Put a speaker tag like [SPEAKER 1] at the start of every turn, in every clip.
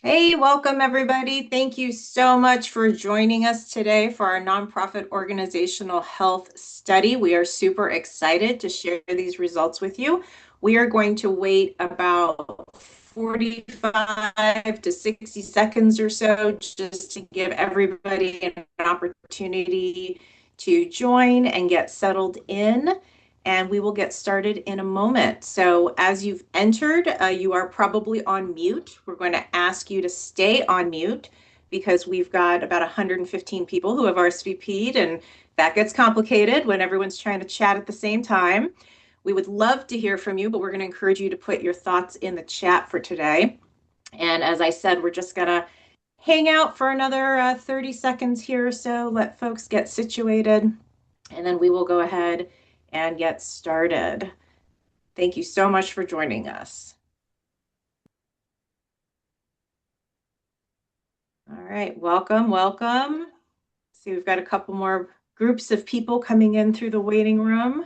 [SPEAKER 1] Hey, welcome everybody. Thank you so much for joining us today for our nonprofit organizational health study. We are super excited to share these results with you. We are going to wait about 45 to 60 seconds or so just to give everybody an opportunity to join and get settled in, and we will get started in a moment. So as you've entered, you are probably on mute. We're going to ask you to stay on mute because we've got about 115 people who have RSVP'd, and that gets complicated when everyone's trying to chat at the same time. We would love to hear from you, but we're going to encourage you to put your thoughts in the chat for today. And as I said, we're just going to hang out for another 30 seconds here or so, let folks get situated, and then we will go ahead and get started. Thank you so much for joining us. All right, welcome, welcome. See, we've got a couple more groups of people coming in through the waiting room.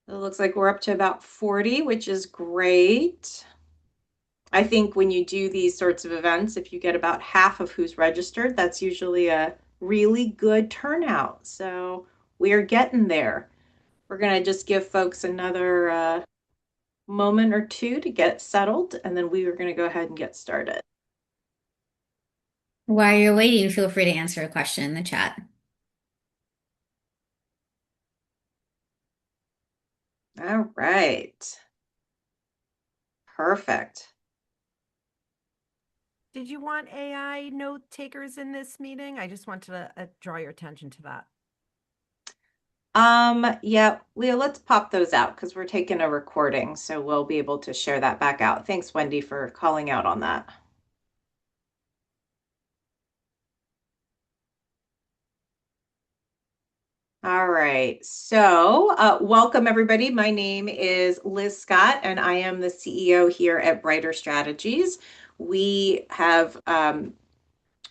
[SPEAKER 1] It looks like we're up to about 40, which is great. I think when you do these sorts of events, if you get about half of who's registered, that's usually a really good turnout. So we are getting there. We're going to just give folks another moment or two to get settled, and then we are going to go ahead and get started.
[SPEAKER 2] While you're waiting, feel free to answer a question in the chat.
[SPEAKER 1] All right. Perfect.
[SPEAKER 3] Did you want AI note takers in this meeting? I just wanted to draw your attention to that.
[SPEAKER 1] Yeah, Leah, let's pop those out because we're taking a recording, so we'll be able to share that back out. Thanks, Wendy, for calling out on that. All right, so welcome everybody. My name is Liz Scott, and I am the CEO here at Brighter Strategies. We have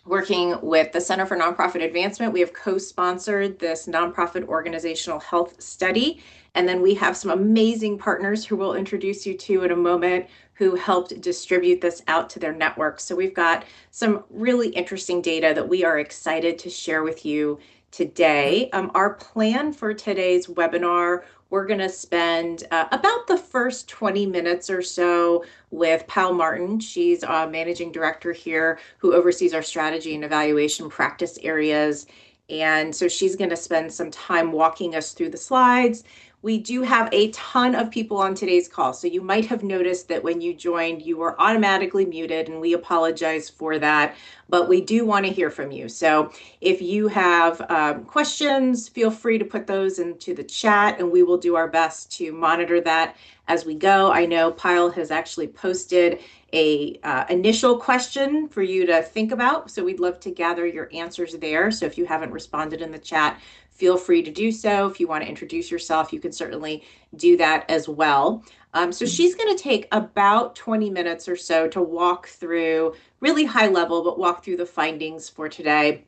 [SPEAKER 1] working with the Center for Nonprofit Advancement. We have co-sponsored this nonprofit organizational health study. And then we have some amazing partners who we'll introduce you to in a moment who helped distribute this out to their network. So we've got some really interesting data that we are excited to share with you today. Our plan for today's webinar, we're going to spend about the first 20 minutes or so with Pal Martin. She's a managing director here who oversees our strategy and evaluation practice areas. And so she's going to spend some time walking us through the slides. We do have a ton of people on today's call. So you might have noticed that when you joined, you were automatically muted, and we apologize for that. But we do want to hear from you. So if you have questions, feel free to put those into the chat, and we will do our best to monitor that as we go. I know Pyle has actually posted a initial question for you to think about. So we'd love to gather your answers there. So if you haven't responded in the chat, feel free to do so. If you want to introduce yourself, you can certainly do that as well. So she's going to take about 20 minutes or so to walk through, really high level, but walk through the findings for today.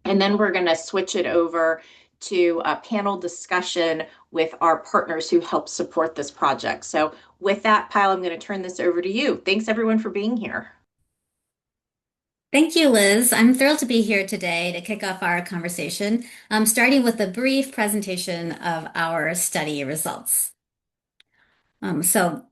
[SPEAKER 1] And then we're going to switch it over to a panel discussion with our partners who help support this project. So with that, Pyle, I'm going to turn this over to you. Thanks everyone for being here.
[SPEAKER 2] Thank you, Liz. I'm thrilled to be here today to kick off our conversation, starting with a brief presentation of our study results. So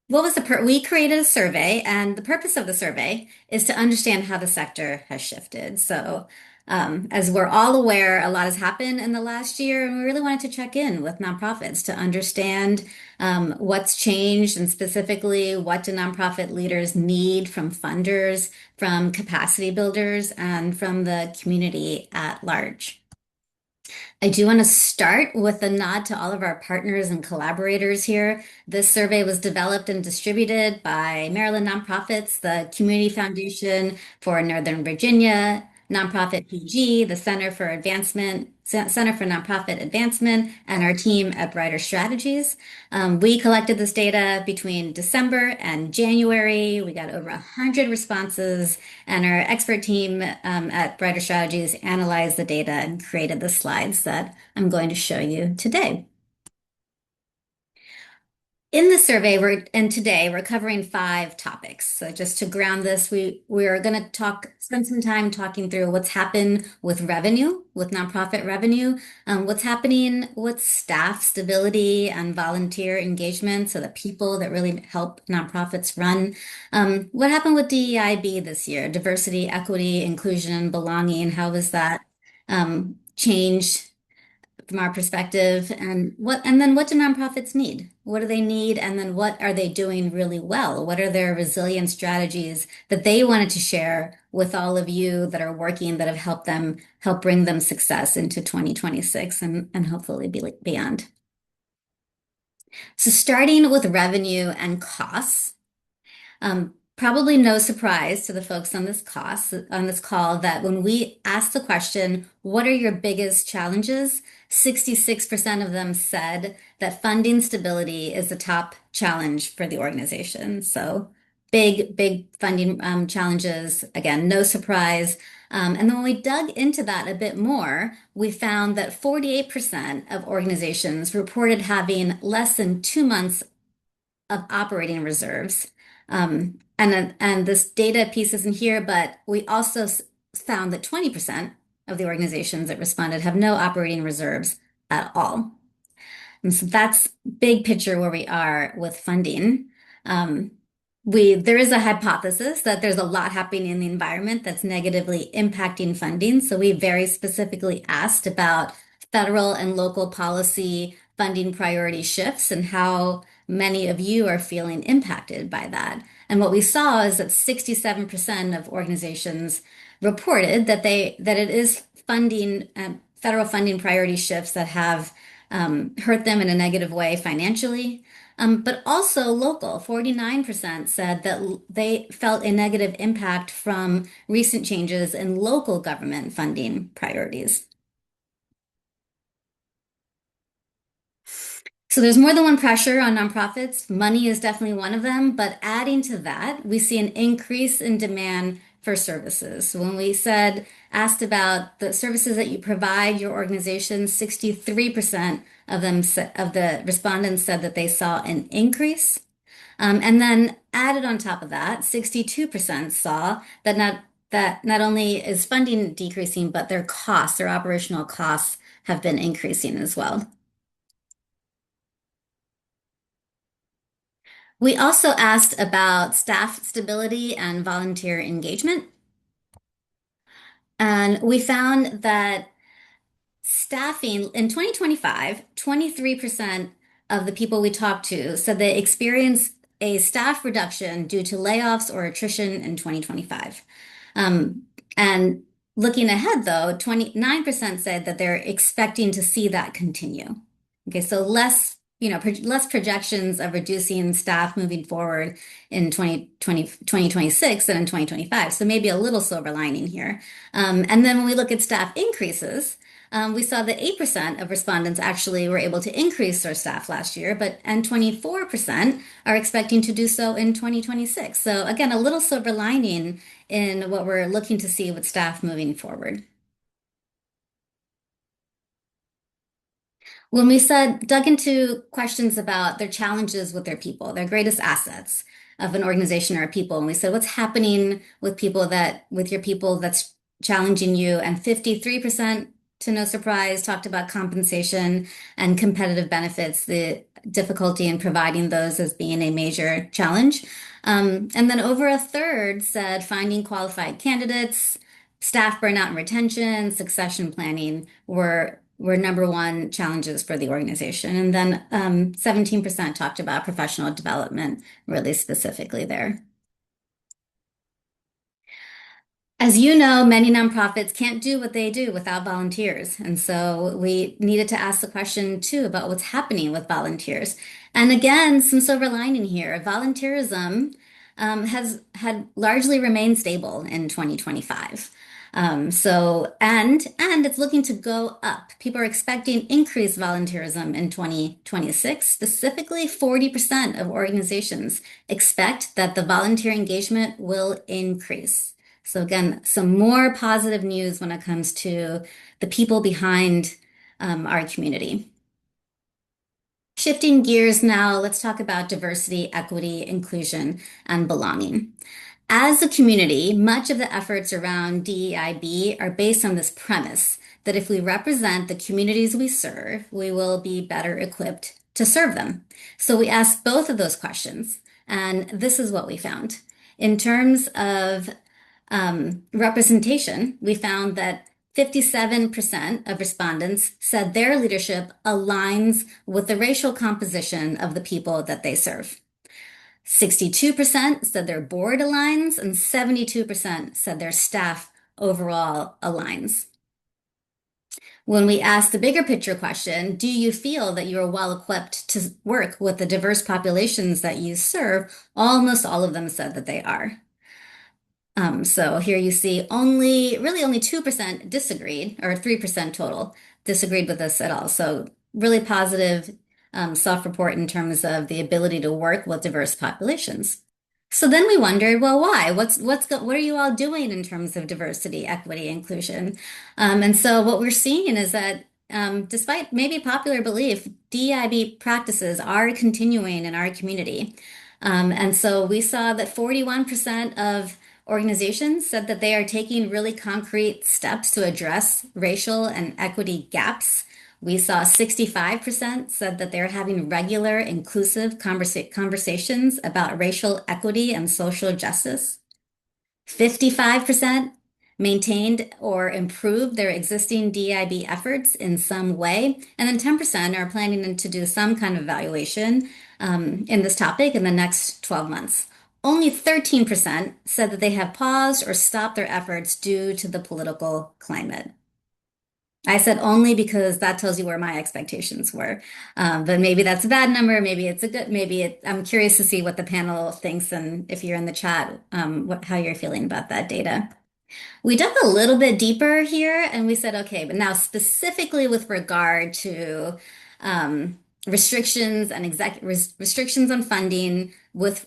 [SPEAKER 2] what was we created a survey, and the purpose of the survey is to understand how the sector has shifted. So, as we're all aware, a lot has happened in the last year, and we really wanted to check in with nonprofits to understand what's changed, and specifically what do nonprofit leaders need from funders, from capacity builders, and from the community at large. I do want to start with a nod to all of our partners and collaborators here. This survey was developed and distributed by Maryland Nonprofits, the Community Foundation for Northern Virginia, Nonprofit PG, the Center for Nonprofit Advancement, and our team at Brighter Strategies. We collected this data between December and January. We got over 100 responses, and our expert team at Brighter Strategies analyzed the data and created the slides that I'm going to show you today. In the survey, and today we're covering 5 topics. So just to ground this, we're going to spend some time talking through what's happened with revenue, with nonprofit revenue, what's happening with staff stability and volunteer engagement, so the people that really help nonprofits run. What happened with DEIB this year? Diversity, equity, inclusion, belonging. How was that changed from our perspective, and then what do nonprofits need? What do they need? And then what are they doing really well? What are their resilient strategies that they wanted to share with all of you that are working, that have help bring them success into 2026 and hopefully beyond. So starting with revenue and costs. Probably no surprise to the folks on this call that when we asked the question, what are your biggest challenges? 66% of them said that funding stability is the top challenge for the organization. So big funding challenges. Again, no surprise. And then when we dug into that a bit more, we found that 48% of organizations reported having less than 2 months of operating reserves. And this data piece isn't here, but we also found that 20% of the organizations that responded have no operating reserves at all. And so that's big picture where we are with funding. There is a hypothesis that there's a lot happening in the environment that's negatively impacting funding. So we very specifically asked about federal and local policy funding priority shifts and how many of you are feeling impacted by that. And what we saw is that 67% of organizations reported that it is federal funding priority shifts that have hurt them in a negative way financially. But also local, 49% said that they felt a negative impact from recent changes in local government funding priorities. So there's more than one pressure on nonprofits. Money is definitely one of them, but adding to that, we see an increase in demand for services. So when we asked about the services that you provide your organization, 63% of the respondents said that they saw an increase. And then added on top of that, 62% saw that not only is funding decreasing, but their operational costs have been increasing as well. We also asked about staff stability and volunteer engagement. And we found that staffing in 2025, 23% of the people we talked to said they experienced a staff reduction due to layoffs or attrition in 2025. And looking ahead, though, 29% said that they're expecting to see that continue. Okay, so less projections of reducing staff moving forward in 2026 than in 2025. So maybe a little silver lining here. And then when we look at staff increases, we saw that 8% of respondents actually were able to increase their staff last year, and 24% are expecting to do so in 2026. So again, a little silver lining in what we're looking to see with staff moving forward. When we dug into questions about their challenges with their people, their greatest assets of an organization or people, and we said, what's happening with your people that's challenging you? And 53%, to no surprise, talked about compensation and competitive benefits, the difficulty in providing those as being a major challenge. And then over a third said finding qualified candidates, staff burnout and retention, succession planning were number one challenges for the organization. And then 17% talked about professional development really specifically there. As you know, many nonprofits can't do what they do without volunteers. And so we needed to ask the question too about what's happening with volunteers. And again, some silver lining here. Volunteerism has had largely remained stable in 2025. And it's looking to go up. People are expecting increased volunteerism in 2026. Specifically, 40% of organizations expect that the volunteer engagement will increase. So again, some more positive news when it comes to the people behind our community. Shifting gears now, let's talk about diversity, equity, inclusion, and belonging. As a community, much of the efforts around DEIB are based on this premise that if we represent the communities we serve, we will be better equipped to serve them. So we asked both of those questions, and this is what we found. In terms of representation, we found that 57% of respondents said their leadership aligns with the racial composition of the people that they serve. 62% said their board aligns, and 72% said their staff overall aligns. When we asked the bigger picture question, do you feel that you are well equipped to work with the diverse populations that you serve? Almost all of them said that they are. So here you see only 2% disagreed, or 3% total disagreed with this at all. So really positive self-report in terms of the ability to work with diverse populations. So then we wondered, well, why? What are you all doing in terms of diversity, equity, inclusion? And so what we're seeing is that despite maybe popular belief, DEIB practices are continuing in our community. And so we saw that 41% of organizations said that they are taking really concrete steps to address racial and equity gaps. We saw 65% said that they're having regular, inclusive conversations about racial equity and social justice. 55% maintained or improved their existing DEIB efforts in some way. And then 10% are planning to do some kind of evaluation in this topic in the next 12 months. Only 13% said that they have paused or stopped their efforts due to the political climate. I said only because that tells you where my expectations were. But maybe that's a bad number. Maybe it's a good, I'm curious to see what the panel thinks and if you're in the chat, how you're feeling about that data. We dug a little bit deeper here and we said, okay, but now specifically with regard to restrictions and restrictions on funding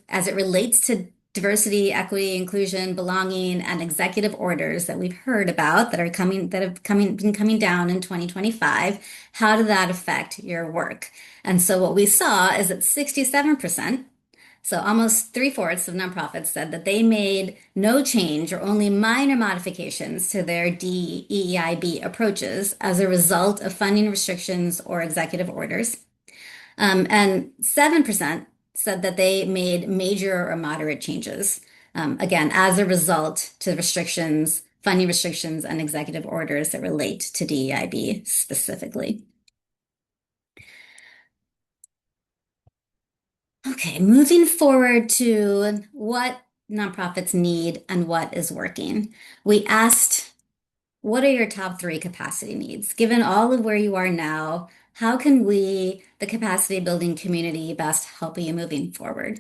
[SPEAKER 2] as it relates to diversity, equity, inclusion, belonging, and executive orders that we've heard about that have been coming down in 2025. How did that affect your work? And so what we saw is that 67%, so almost 3/4 of nonprofits said that they made no change or only minor modifications to their DEIB approaches as a result of funding restrictions or executive orders. And 7% said that they made major or moderate changes, again, as a result to restrictions, funding restrictions, and executive orders that relate to DEIB specifically. Okay, moving forward to what nonprofits need and what is working. We asked, what are your top 3 capacity needs? Given all of where you are now, how can we, the capacity building community, best help you moving forward?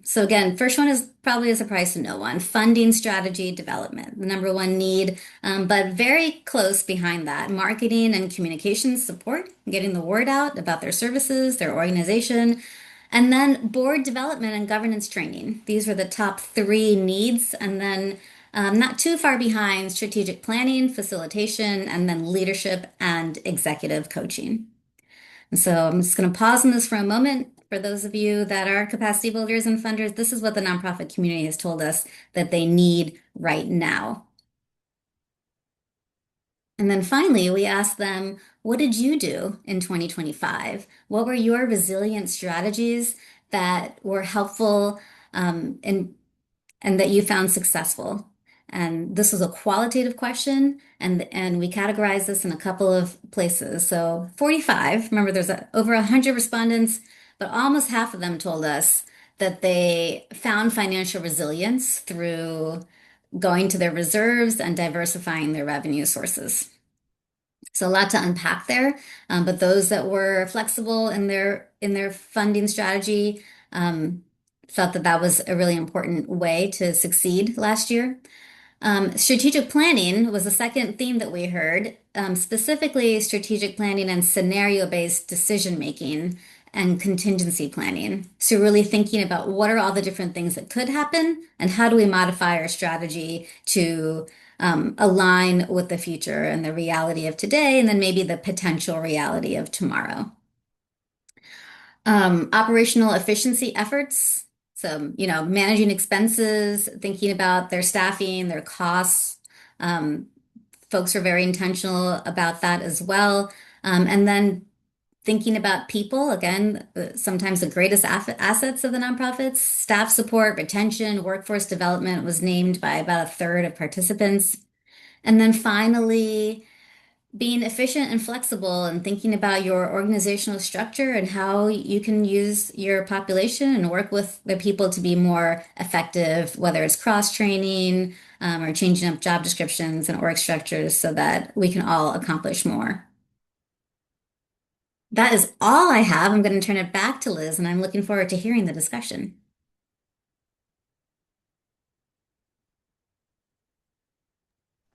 [SPEAKER 2] So again, first one is probably a surprise to no one. Funding strategy development, the number 1 need, but very close behind that, marketing and communications support, getting the word out about their services, their organization, and then board development and governance training. These were the top 3 needs. And then not too far behind, strategic planning, facilitation, and then leadership and executive coaching. And so I'm just going to pause on this for a moment. For those of you that are capacity builders and funders, this is what the nonprofit community has told us that they need right now. And then finally, we asked them, what did you do in 2025? What were your resilient strategies that were helpful and that you found successful? And this was a qualitative question, and we categorized this in a couple of places. So 45, remember there's over 100 respondents, but almost half of them told us that they found financial resilience through going to their reserves and diversifying their revenue sources. So a lot to unpack there, but those that were flexible in their funding strategy felt that that was a really important way to succeed last year. Strategic planning was the second theme that we heard, specifically strategic planning and scenario-based decision making and contingency planning. So really thinking about what are all the different things that could happen and how do we modify our strategy to align with the future and the reality of today and then maybe the potential reality of tomorrow. Operational efficiency efforts. So, managing expenses, thinking about their staffing, their costs. Um, Folks are very intentional about that as well. And then thinking about people, again, sometimes the greatest assets of the nonprofits, staff support, retention, workforce development was named by about a third of participants. And then finally, being efficient and flexible and thinking about your organizational structure and how you can use your population and work with the people to be more effective, whether it's cross training or changing up job descriptions and org structures so that we can all accomplish more. That is all I have. I'm going to turn it back to Liz, and I'm looking forward to hearing the discussion.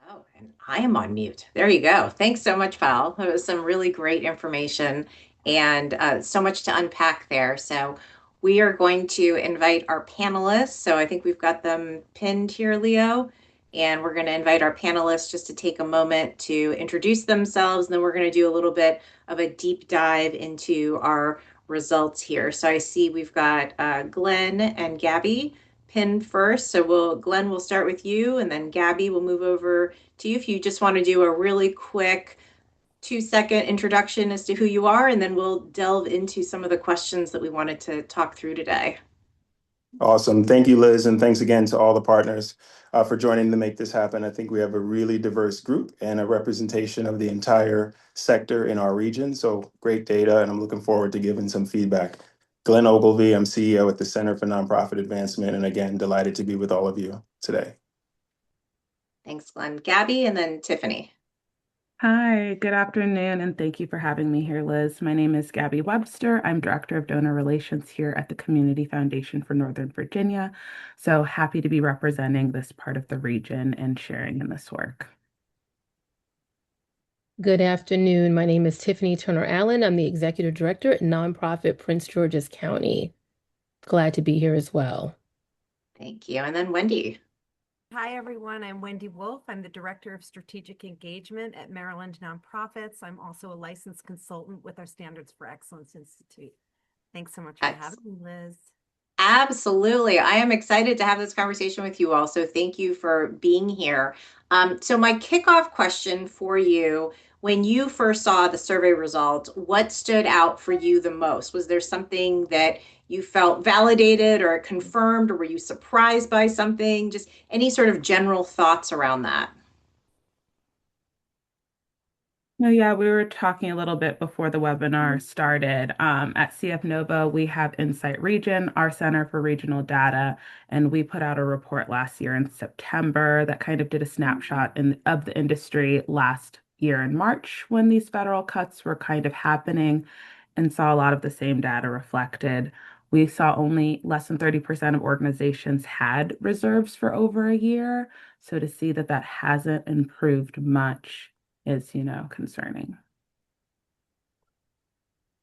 [SPEAKER 1] Oh, and I am on mute. There you go. Thanks so much, Val. That was some really great information and so much to unpack there. So we are going to invite our panelists. So I think we've got them pinned here, Leo. And we're going to invite our panelists just to take a moment to introduce themselves. And then we're going to do a little bit of a deep dive into our results here. So I see we've got Glenn and Gabby pinned first. So Glenn, we'll start with you, and then Gabby will move over to you if you just want to do a really quick 2-second introduction as to who you are, and then we'll delve into some of the questions that we wanted to talk through today.
[SPEAKER 4] Awesome. Thank you, Liz, and thanks again to all the partners for joining to make this happen. I think we have a really diverse group and a representation of the entire sector in our region. So great data, and I'm looking forward to giving some feedback. Glenn Ogilvie, I'm CEO at the Center for Nonprofit Advancement, and again, delighted to be with all of you today.
[SPEAKER 1] Thanks, Glenn. Gabby, and then Tiffany.
[SPEAKER 5] Hi, good afternoon, and thank you for having me here, Liz. My name is Gabby Webster. I'm Director of Donor Relations here at the Community Foundation for Northern Virginia. So happy to be representing this part of the region and sharing in this work.
[SPEAKER 6] Good afternoon. My name is Tiffany Turner Allen. I'm the Executive Director at Nonprofit Prince George's County. Glad to be here as well.
[SPEAKER 1] Thank you. And then Wendy.
[SPEAKER 3] Hi, everyone. I'm Wendy Wolf. I'm the Director of Strategic Engagement at Maryland Nonprofits. I'm also a licensed consultant with our Standards for Excellence Institute. Thanks so much for having me, Liz.
[SPEAKER 1] Absolutely. I am excited to have this conversation with you all. So thank you for being here. So my kickoff question for you, when you first saw the survey results, what stood out for you the most? Was there something that you felt validated or confirmed, or were you surprised by something? Just any sort of general thoughts around that?
[SPEAKER 5] No, yeah, we were talking a little bit before the webinar started. At CF Nova, we have Insight Region, our Center for Regional Data, and we put out a report last year in September that kind of did a snapshot of the industry last year in March when these federal cuts were kind of happening and saw a lot of the same data reflected. We saw only less than 30% of organizations had reserves for over a year. So to see that that hasn't improved much is, concerning.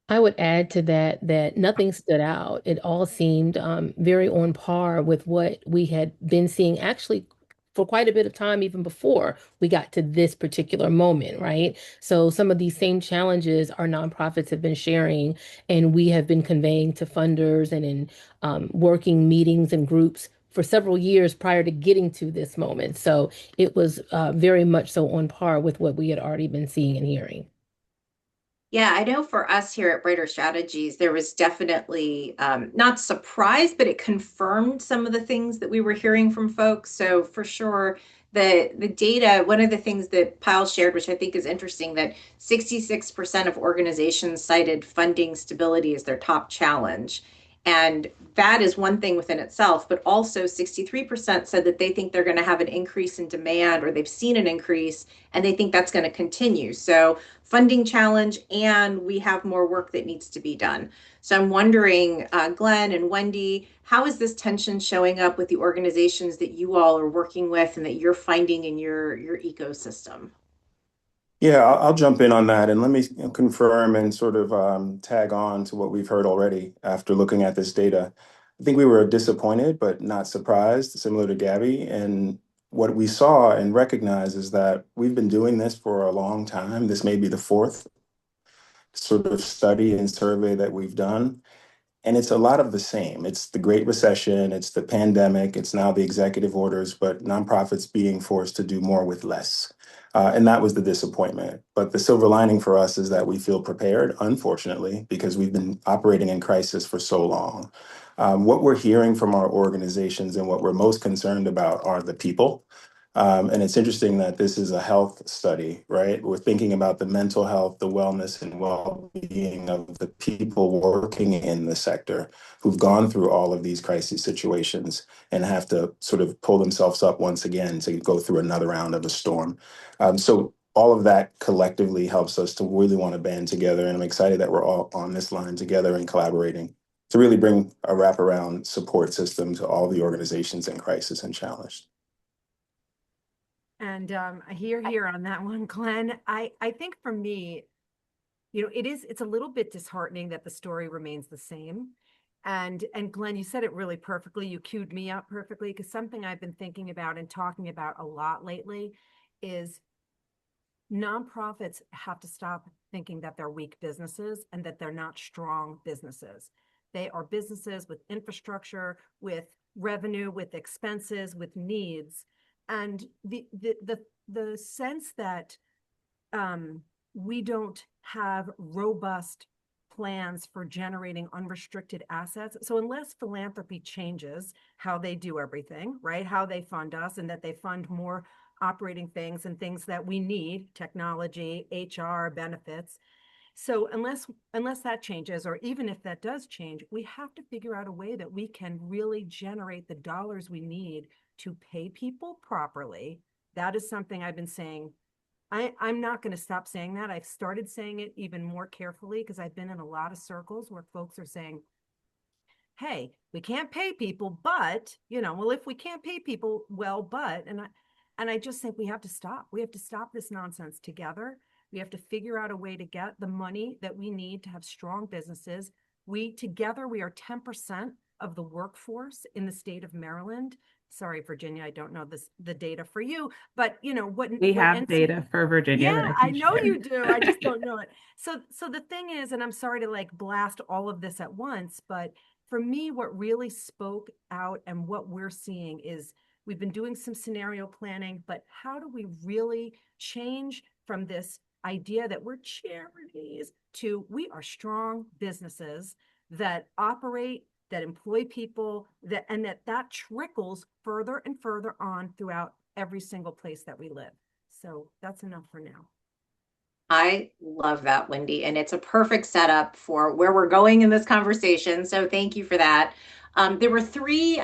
[SPEAKER 6] I would add to that nothing stood out. It all seemed very on par with what we had been seeing actually for quite a bit of time, even before we got to this particular moment, right? So some of these same challenges our nonprofits have been sharing, and we have been conveying to funders and in working meetings and groups for several years prior to getting to this moment. So it was very much so on par with what we had already been seeing and hearing.
[SPEAKER 1] Yeah, I know for us here at Brighter Strategies, there was definitely not surprise, but it confirmed some of the things that we were hearing from folks. So for sure, the data, one of the things that Pyle shared, which I think is interesting, that 66% of organizations cited funding stability as their top challenge. And that is one thing within itself, but also 63% said that they think they're going to have an increase in demand, or they've seen an increase and they think that's going to continue. So funding challenge, and we have more work that needs to be done. So I'm wondering, Glenn and Wendy, how is this tension showing up with the organizations that you all are working with and that you're finding in your ecosystem?
[SPEAKER 4] Yeah, I'll jump in on that, and let me confirm and sort of tag on to what we've heard already after looking at this data. I think we were disappointed, but not surprised, similar to Gabby. And what we saw and recognized is that we've been doing this for a long time. This may be the fourth sort of study and survey that we've done. And it's a lot of the same. It's the Great Recession, it's the pandemic, it's now the executive orders, but nonprofits being forced to do more with less. And that was the disappointment. But the silver lining for us is that we feel prepared, unfortunately, because we've been operating in crisis for so long. What we're hearing from our organizations and what we're most concerned about are the people. And it's interesting that this is a health study, right? We're thinking about the mental health, the wellness, and well-being of the people working in the sector who've gone through all of these crisis situations and have to sort of pull themselves up once again to go through another round of a storm. So all of that collectively helps us to really want to band together. And I'm excited that we're all on this line together and collaborating to really bring a wraparound support system to all the organizations in crisis and challenged.
[SPEAKER 3] And I hear here on that one, Glenn. I think for me, it's a little bit disheartening that the story remains the same. And Glenn, you said it really perfectly. You queued me up perfectly, because something I've been thinking about and talking about a lot lately is nonprofits have to stop thinking that they're weak businesses and that they're not strong businesses. They are businesses with infrastructure, with revenue, with expenses, with needs. And the sense that we don't have robust plans for generating unrestricted assets. So unless philanthropy changes how they do everything, right? How they fund us, and that they fund more operating things and things that we need, technology, HR, benefits. So unless that changes, or even if that does change, we have to figure out a way that we can really generate the dollars we need to pay people properly. That is something I've been saying. I'm not going to stop saying that. I've started saying it even more carefully, because I've been in a lot of circles where folks are saying, hey, we can't pay people, but, well, if we can't pay people, well, but, and I just think we have to stop. We have to stop this nonsense together. We have to figure out a way to get the money that we need to have strong businesses. We are 10% of the workforce in the state of Maryland. Sorry, Virginia, I don't know the data for you, but
[SPEAKER 5] We have data for Virginia that
[SPEAKER 3] yeah,
[SPEAKER 5] I
[SPEAKER 3] I
[SPEAKER 5] can
[SPEAKER 3] know
[SPEAKER 5] share.
[SPEAKER 3] you do. I just don't know it. So the thing is, and I'm sorry to blast all of this at once, but for me, what really spoke out and what we're seeing is we've been doing some scenario planning, but how do we really change from this idea that we're charities to we are strong businesses that operate, that employ people, and that trickles further and further on throughout every single place that we live. So that's enough for now.
[SPEAKER 1] I love that, Wendy, and it's a perfect setup for where we're going in this conversation. So thank you for that. There were three,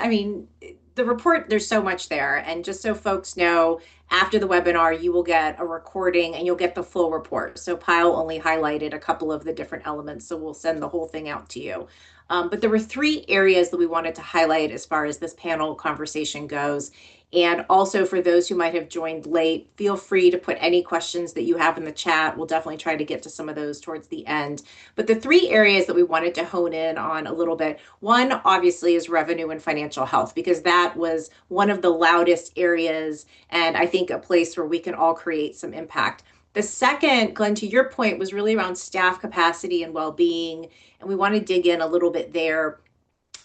[SPEAKER 1] the report, there's so much there. And just so folks know, after the webinar, you will get a recording and you'll get the full report. So Pyle only highlighted a couple of the different elements, so we'll send the whole thing out to you. But there were three areas that we wanted to highlight as far as this panel conversation goes. And also, for those who might have joined late, feel free to put any questions that you have in the chat. We'll definitely try to get to some of those towards the end. But the three areas that we wanted to hone in on a little bit, one obviously is revenue and financial health, because that was one of the loudest areas, and I think a place where we can all create some impact. The second, Glenn, to your point, was really around staff capacity and well-being, and we want to dig in a little bit there.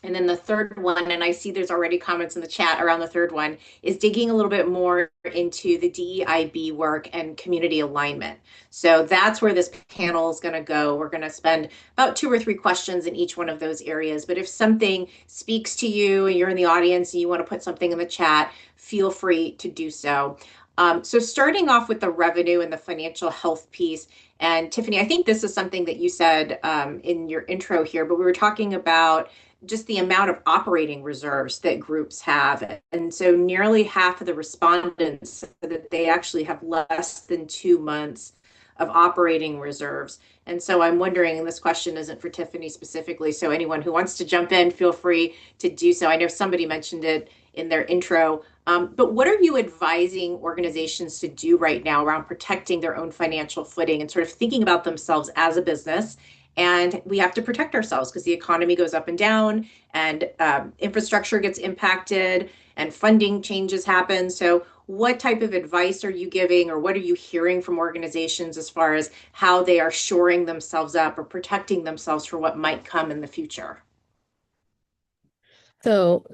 [SPEAKER 1] And then the third one, and I see there's already comments in the chat around the third one, is digging a little bit more into the DEIB work and community alignment. So that's where this panel is going to go. We're going to spend about 2 or 3 questions in each one of those areas. But if something speaks to you and you're in the audience and you want to put something in the chat, feel free to do so. So starting off with the revenue and the financial health piece, and Tiffany, I think this is something that you said in your intro here, but we were talking about just the amount of operating reserves that groups have. And so nearly half of the respondents said that they actually have less than 2 months of operating reserves. And so I'm wondering, and this question isn't for Tiffany specifically, so anyone who wants to jump in, feel free to do so. I know somebody mentioned it in their intro, but what are you advising organizations to do right now around protecting their own financial footing and sort of thinking about themselves as a business? And we have to protect ourselves because the economy goes up and down, and infrastructure gets impacted, and funding changes happen. So what type of advice are you giving, or what are you hearing from organizations as far as how they are shoring themselves up or protecting themselves for what might come in the future?
[SPEAKER 6] So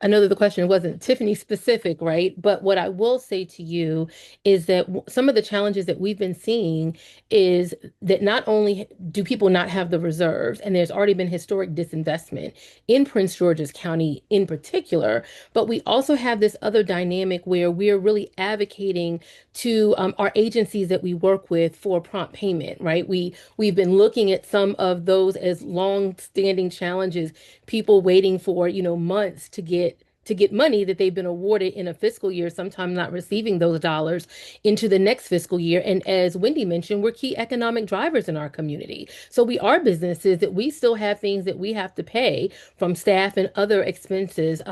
[SPEAKER 6] I know that the question wasn't Tiffany specific, right? But what I will say to you is that some of the challenges that we've been seeing is that not only do people not have the reserves, and there's already been historic disinvestment in Prince George's County in particular, but we also have this other dynamic where we're really advocating to our agencies that we work with for prompt payment, right? We've been looking at some of those as long-standing challenges, people waiting for, months to get money that they've been awarded in a fiscal year, sometimes not receiving those dollars into the next fiscal year. And as Wendy mentioned, we're key economic drivers in our community. So we are businesses that we still have things that we have to pay from staff and other expenses.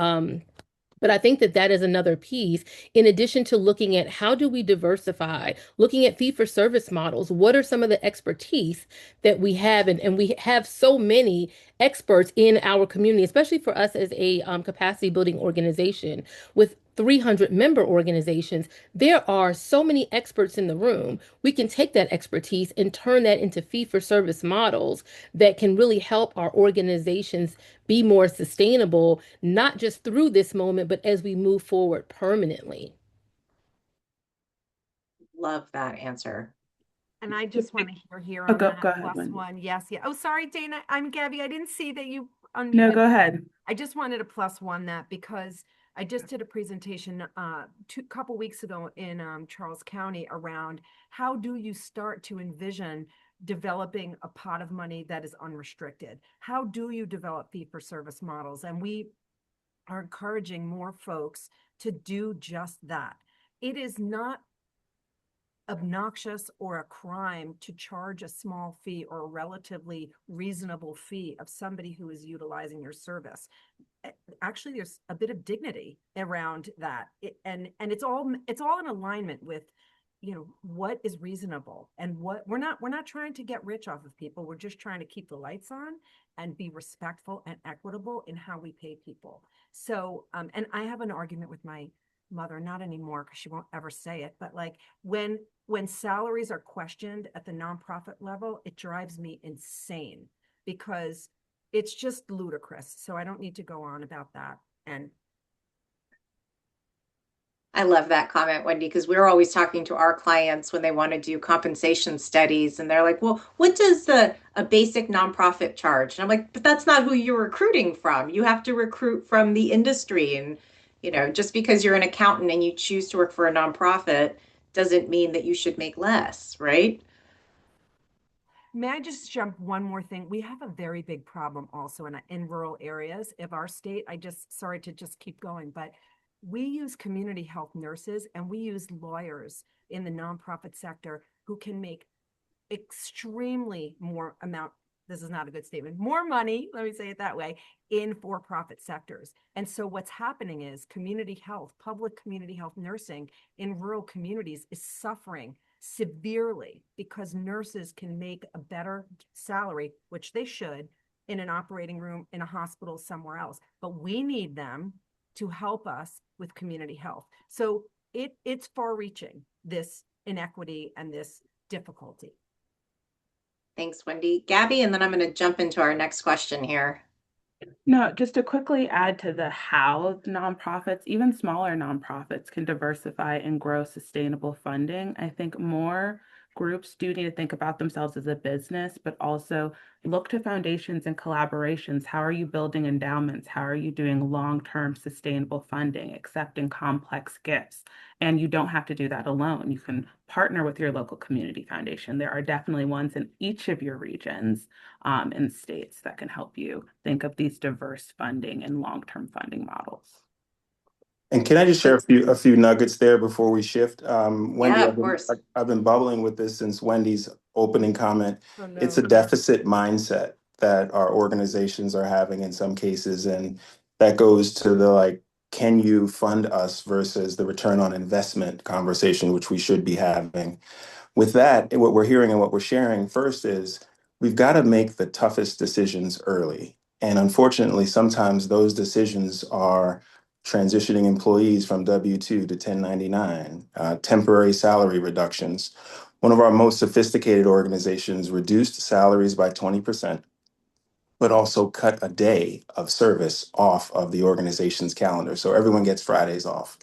[SPEAKER 6] But I think that that is another piece, in addition to looking at how do we diversify, looking at fee for service models, what are some of the expertise that we have? And we have so many experts in our community, especially for us as a capacity building organization with 300 member organizations. There are so many experts in the room. We can take that expertise and turn that into fee for service models that can really help our organizations be more sustainable, not just through this moment, but as we move forward permanently.
[SPEAKER 1] Love that answer.
[SPEAKER 3] And I just want to hear here
[SPEAKER 5] Oh,
[SPEAKER 3] on that
[SPEAKER 5] go ahead,
[SPEAKER 3] plus
[SPEAKER 5] Wendy.
[SPEAKER 3] one. Yes, yeah. Oh, sorry, Dana. I'm Gabby. I didn't see that you
[SPEAKER 5] No,
[SPEAKER 3] unmuted.
[SPEAKER 5] go ahead.
[SPEAKER 3] I just wanted to plus one that because I just did a presentation couple weeks ago in Charles County around how do you start to envision developing a pot of money that is unrestricted? How do you develop fee for service models? And we are encouraging more folks to do just that. It is not obnoxious or a crime to charge a small fee or a relatively reasonable fee of somebody who is utilizing your service. Actually, there's a bit of dignity around that, and it's all in alignment with what is reasonable and what we're not trying to get rich off of people. We're just trying to keep the lights on and be respectful and equitable in how we pay people. So and I have an argument with my mother, not anymore because she won't ever say it, but like when salaries are questioned at the nonprofit level, it drives me insane because it's just ludicrous. So I don't need to go on about that. And
[SPEAKER 1] I love that comment, Wendy, because we're always talking to our clients when they want to do compensation studies, and they're like, "Well, what does a basic nonprofit charge?" And I'm like, "But that's not who you're recruiting from. You have to recruit from the industry, and just because you're an accountant and you choose to work for a nonprofit doesn't mean that you should make less, right?"
[SPEAKER 3] may I just jump one more thing? We have a very big problem also in rural areas of our state. Sorry to just keep going, but we use community health nurses and we use lawyers in the nonprofit sector who can make extremely more amount. This is not a good statement. More money, let me say it that way, in for-profit sectors. And so what's happening is community health, public community health nursing in rural communities is suffering severely because nurses can make a better salary, which they should, in an operating room, in a hospital, somewhere else. But we need them to help us with community health. So it's far-reaching, this inequity and this difficulty.
[SPEAKER 1] Thanks, Wendy. Gabby, and then I'm going to jump into our next question here.
[SPEAKER 5] No, just to quickly add to the how nonprofits, even smaller nonprofits, can diversify and grow sustainable funding. I think more groups do need to think about themselves as a business, but also look to foundations and collaborations. How are you building endowments? How are you doing long-term sustainable funding, accepting complex gifts? And you don't have to do that alone. You can partner with your local community foundation. There are definitely ones in each of your regions and states that can help you think of these diverse funding and long-term funding models.
[SPEAKER 4] And can I just share a few nuggets there before we shift? Wendy,
[SPEAKER 1] Yeah, of course.
[SPEAKER 4] I've been bubbling with this since Wendy's opening comment.
[SPEAKER 3] Oh, no.
[SPEAKER 4] It's a deficit mindset that our organizations are having in some cases, and that goes to the like, can you fund us versus the return on investment conversation, which we should be having. With that, what we're hearing and what we're sharing first is we've got to make the toughest decisions early. And unfortunately, sometimes those decisions are transitioning employees from W-2 to 1099, temporary salary reductions. One of our most sophisticated organizations reduced salaries by 20%, but also cut a day of service off of the organization's calendar. So everyone gets Fridays off.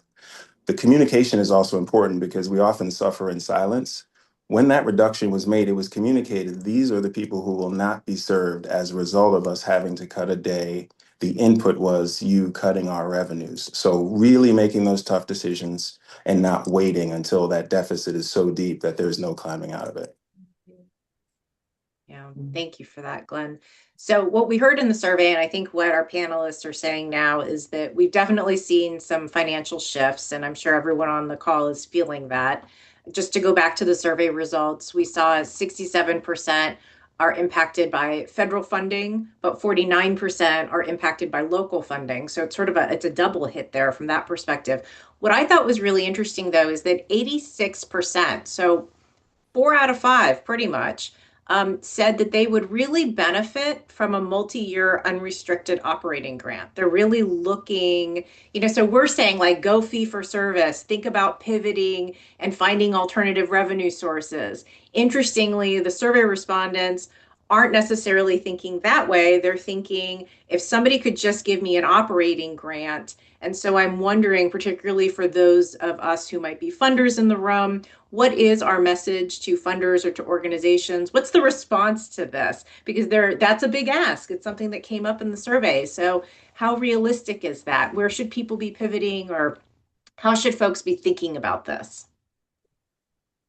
[SPEAKER 4] The communication is also important because we often suffer in silence. When that reduction was made, it was communicated, these are the people who will not be served as a result of us having to cut a day. The input was you cutting our revenues. So really making those tough decisions and not waiting until that deficit is so deep that there's no climbing out of it.
[SPEAKER 1] Yeah, thank you for that, Glenn. So what we heard in the survey, and I think what our panelists are saying now, is that we've definitely seen some financial shifts, and I'm sure everyone on the call is feeling that. Just to go back to the survey results, we saw 67% are impacted by federal funding, but 49% are impacted by local funding. So it's it's a double hit there from that perspective. What I thought was really interesting though is that 86%, so 4 out of 5 pretty much, said that they would really benefit from a multi-year unrestricted operating grant. They're really looking, so we're saying like go fee for service, think about pivoting and finding alternative revenue sources. Interestingly, the survey respondents aren't necessarily thinking that way. They're thinking if somebody could just give me an operating grant. And so I'm wondering, particularly for those of us who might be funders in the room, what is our message to funders or to organizations? What's the response to this? Because that's a big ask. It's something that came up in the survey. So how realistic is that? Where should people be pivoting, or how should folks be thinking about this?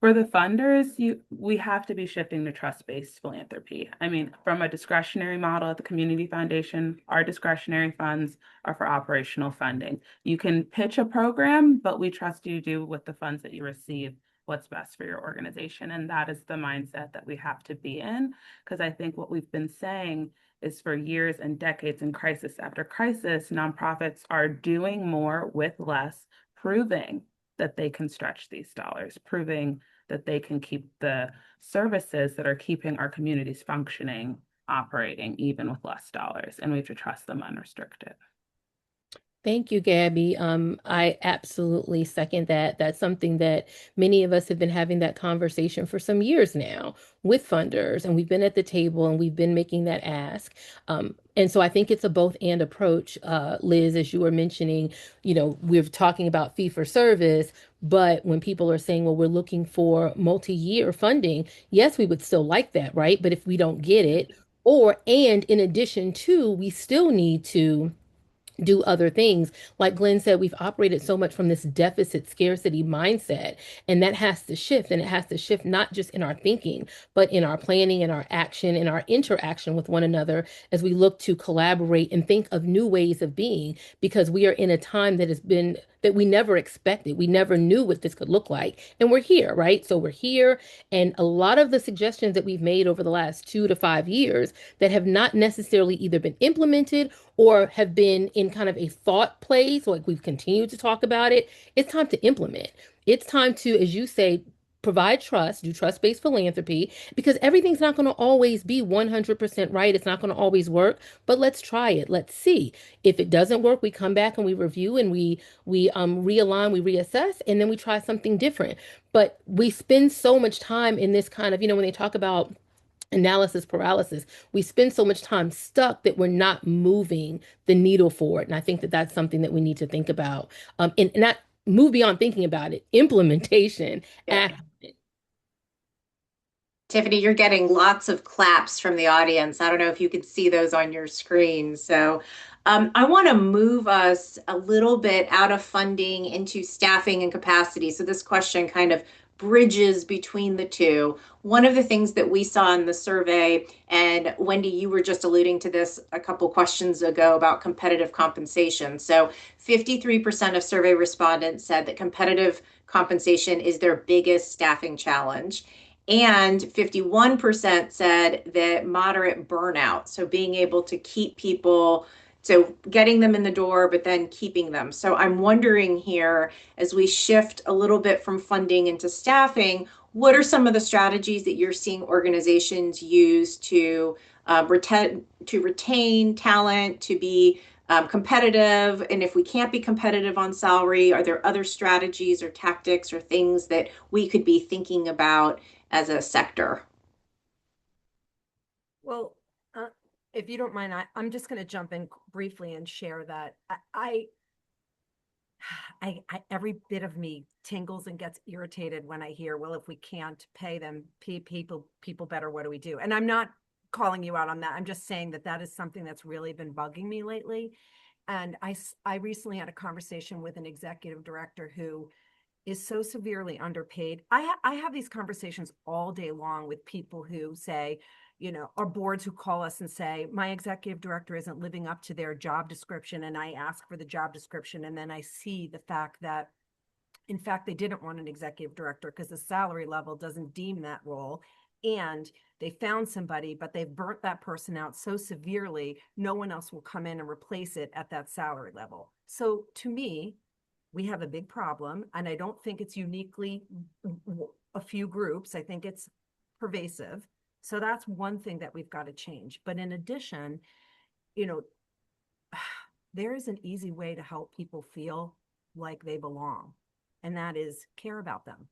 [SPEAKER 5] For the funders, we have to be shifting to trust-based philanthropy. I mean, from a discretionary model at the Community Foundation, our discretionary funds are for operational funding. You can pitch a program, but we trust you to do with the funds that you receive what's best for your organization. And that is the mindset that we have to be in, because I think what we've been saying is for years and decades in crisis after crisis, nonprofits are doing more with less, proving that they can stretch these dollars, proving that they can keep the services that are keeping our communities functioning, operating, even with less dollars. And we have to trust them unrestricted.
[SPEAKER 6] Thank you, Gabby. I absolutely second that. That's something that many of us have been having that conversation for some years now with funders, and we've been at the table and we've been making that ask. And so I think it's a both and approach, Liz, as you were mentioning, we're talking about fee for service, but when people are saying, well, we're looking for multi-year funding, yes, we would still like that, right? But if we don't get it, and in addition to, we still need to do other things. Like Glenn said, we've operated so much from this deficit scarcity mindset, and that has to shift. And it has to shift not just in our thinking, but in our planning and our action and our interaction with one another as we look to collaborate and think of new ways of being, because we are in a time that we never expected. We never knew what this could look like. And we're here, right? So we're here. And a lot of the suggestions that we've made over the last 2 to 5 years that have not necessarily either been implemented or have been in kind of a thought place, like we've continued to talk about it, it's time to implement. It's time to, as you say, provide trust, do trust-based philanthropy, because everything's not going to always be 100% right. It's not going to always work, but let's try it. Let's see. If it doesn't work, we come back and we review and we realign, we reassess, and then we try something different. But we spend so much time in this kind of, when they talk about analysis paralysis, we spend so much time stuck that we're not moving the needle forward. And I think that that's something that we need to think about, and not move beyond thinking about it, implementation.
[SPEAKER 1] Yeah. Tiffany, you're getting lots of claps from the audience. I don't know if you can see those on your screen. So I want to move us a little bit out of funding into staffing and capacity. So this question kind of bridges between the two. One of the things that we saw in the survey, and Wendy, you were just alluding to this a couple questions ago about competitive compensation. So 53% of survey respondents said that competitive compensation is their biggest staffing challenge. And 51% said that moderate burnout, so being able to keep people, so getting them in the door, but then keeping them. So I'm wondering here, as we shift a little bit from funding into staffing, what are some of the strategies that you're seeing organizations use to retain talent, to be competitive? And if we can't be competitive on salary, are there other strategies or tactics or things that we could be thinking about as a sector?
[SPEAKER 3] Well, if you don't mind, I'm just going to jump in briefly and share that every bit of me tingles and gets irritated when I hear, well, if we can't pay them, people better, what do we do? And I'm not calling you out on that. I'm just saying that that is something that's really been bugging me lately. And I recently had a conversation with an executive director who is so severely underpaid. I have these conversations all day long with people who say, or boards who call us and say, my executive director isn't living up to their job description. And I ask for the job description. And then I see the fact that, in fact, they didn't want an executive director because the salary level doesn't deem that role. And they found somebody, but they've burnt that person out so severely, no one else will come in and replace it at that salary level. So to me, we have a big problem, and I don't think it's uniquely a few groups. I think it's pervasive. So that's one thing that we've got to change. But in addition, you know, there is an easy way to help people feel like they belong, and that is care about them.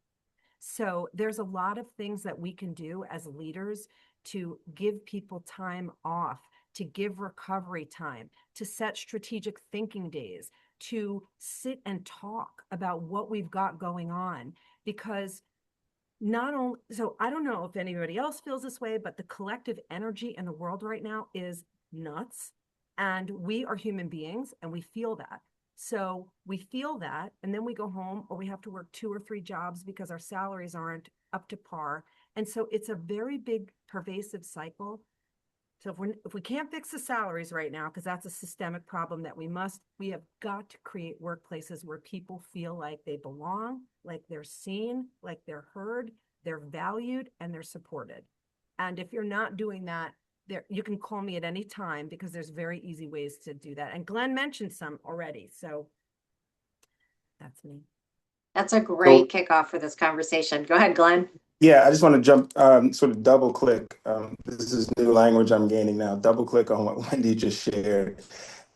[SPEAKER 3] So there's a lot of things that we can do as leaders to give people time off, to give recovery time, to set strategic thinking days, to sit and talk about what we've got going on. Because not only, so I don't know if anybody else feels this way, but the collective energy in the world right now is nuts. And we are human beings and we feel that. So we feel that, and then we go home or we have to work 2 or 3 jobs because our salaries aren't up to par. And so it's a very big pervasive cycle. So if we can't fix the salaries right now, because that's a systemic problem that we have got to create workplaces where people feel like they belong, like they're seen, like they're heard, they're valued, and they're supported. And if you're not doing that, you can call me at any time because there's very easy ways to do that. And Glenn mentioned some already. So that's me.
[SPEAKER 1] That's a great kickoff for this conversation. Go ahead, Glenn.
[SPEAKER 4] Yeah, I just want to jump, sort of double click. This is new language I'm gaining now. Double click on what Wendy just shared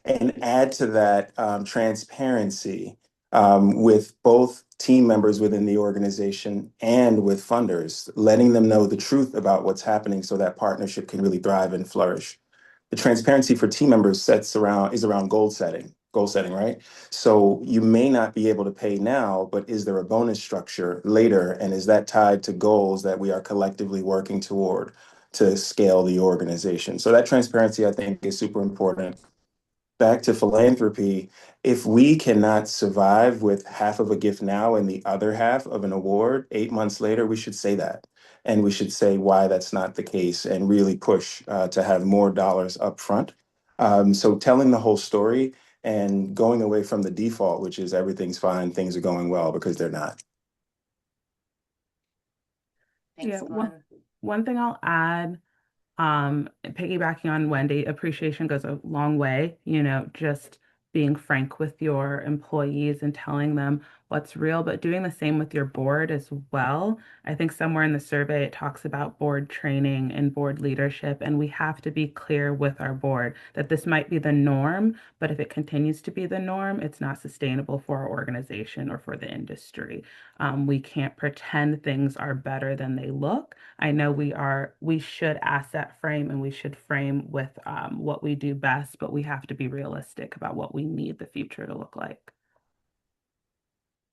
[SPEAKER 4] and add to that transparency with both team members within the organization and with funders, letting them know the truth about what's happening so that partnership can really thrive and flourish. The transparency for team members is around goal setting, right? So you may not be able to pay now, but is there a bonus structure later? And is that tied to goals that we are collectively working toward to scale the organization? So that transparency, I think, is super important. Back to philanthropy, if we cannot survive with half of a gift now and the other half of an award 8 months later, we should say that. And we should say why that's not the case and really push to have more dollars up front. So telling the whole story and going away from the default, which is everything's fine, things are going well, because they're not.
[SPEAKER 1] Thanks, Glenn.
[SPEAKER 5] One thing I'll add, piggybacking on Wendy, appreciation goes a long way, just being frank with your employees and telling them what's real, but doing the same with your board as well. I think somewhere in the survey it talks about board training and board leadership, and we have to be clear with our board that this might be the norm, but if it continues to be the norm, it's not sustainable for our organization or for the industry. We can't pretend things are better than they look. I know we should asset frame and we should frame with what we do best, but we have to be realistic about what we need the future to look like.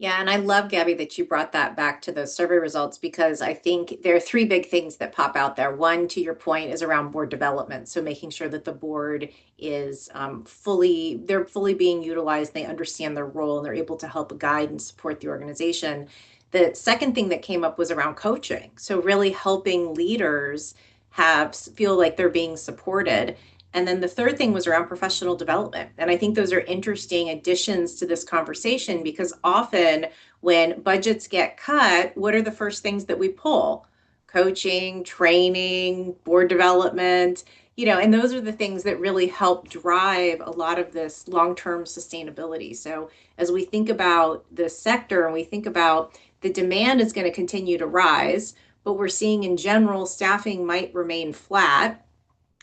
[SPEAKER 1] Yeah, and I love, Gabby, that you brought that back to those survey results, because I think there are 3 big things that pop out there. One, to your point, is around board development. So making sure that the board is they're fully being utilized, they understand their role, and they're able to help guide and support the organization. The second thing that came up was around coaching. So really helping leaders feel like they're being supported. And then the third thing was around professional development. And I think those are interesting additions to this conversation, because often when budgets get cut, what are the first things that we pull? Coaching, training, board development, and those are the things that really help drive a lot of this long-term sustainability. So as we think about the sector and we think about the demand is going to continue to rise, but we're seeing in general staffing might remain flat.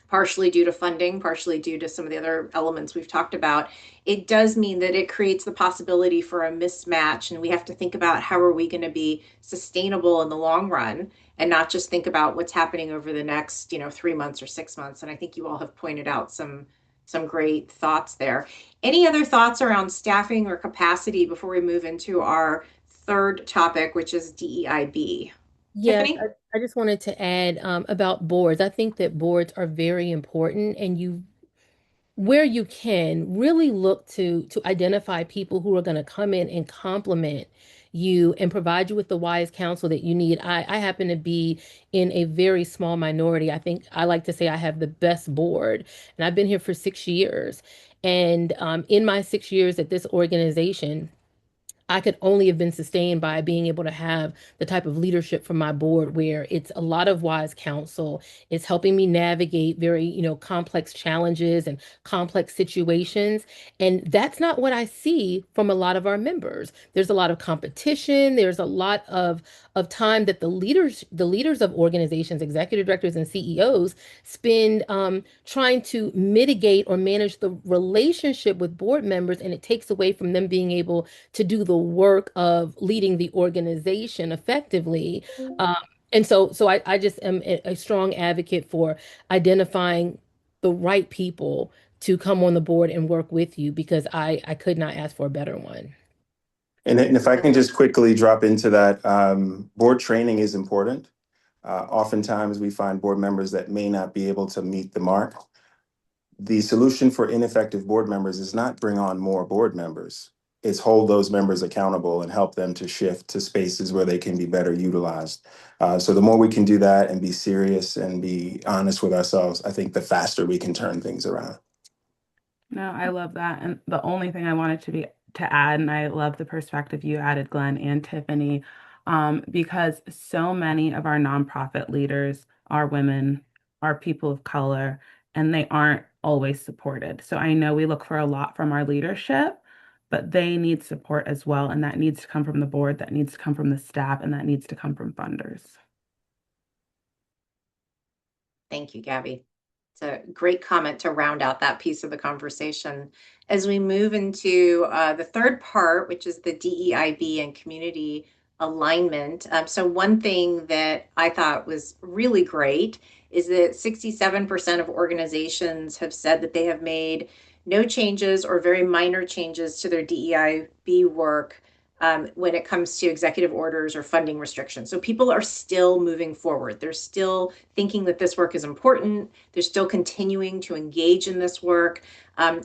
[SPEAKER 1] partially due to funding, partially due to some of the other elements we've talked about, it does mean that it creates the possibility for a mismatch. And we have to think about how are we going to be sustainable in the long run and not just think about what's happening over the next, 3 months or 6 months. And I think you all have pointed out some great thoughts there. Any other thoughts around staffing or capacity before we move into our third topic, which is DEIB?
[SPEAKER 6] Yes,
[SPEAKER 1] Tiffany?
[SPEAKER 6] I just wanted to add about boards. I think that boards are very important, and where you can really look to identify people who are going to come in and complement you and provide you with the wise counsel that you need. I happen to be in a very small minority. I think I like to say I have the best board, and I've been here for 6 years. And in my 6 years at this organization, I could only have been sustained by being able to have the type of leadership from my board where it's a lot of wise counsel. It's helping me navigate very, complex challenges and complex situations. And that's not what I see from a lot of our members. There's a lot of competition. There's a lot of time that the leaders of organizations, executive directors and CEOs spend trying to mitigate or manage the relationship with board members, and it takes away from them being able to do the work of leading the organization effectively. Um, and so I just am a strong advocate for identifying the right people to come on the board and work with you because I could not ask for a better one.
[SPEAKER 4] And if I can just quickly drop into that, board training is important. Oftentimes we find board members that may not be able to meet the mark. The solution for ineffective board members is not bring on more board members. It's hold those members accountable and help them to shift to spaces where they can be better utilized. So the more we can do that and be serious and be honest with ourselves, I think the faster we can turn things around.
[SPEAKER 5] No, I love that. And the only thing I wanted to add, and I love the perspective you added, Glenn and Tiffany, because so many of our nonprofit leaders are women, are people of color, and they aren't always supported. So I know we look for a lot from our leadership, but they need support as well. And that needs to come from the board, that needs to come from the staff, and that needs to come from funders.
[SPEAKER 1] Thank you, Gabby. It's a great comment to round out that piece of the conversation. As we move into the third part, which is the DEIB and community alignment. So one thing that I thought was really great is that 67% of organizations have said that they have made no changes or very minor changes to their DEIB work when it comes to executive orders or funding restrictions. So people are still moving forward. They're still thinking that this work is important. They're still continuing to engage in this work.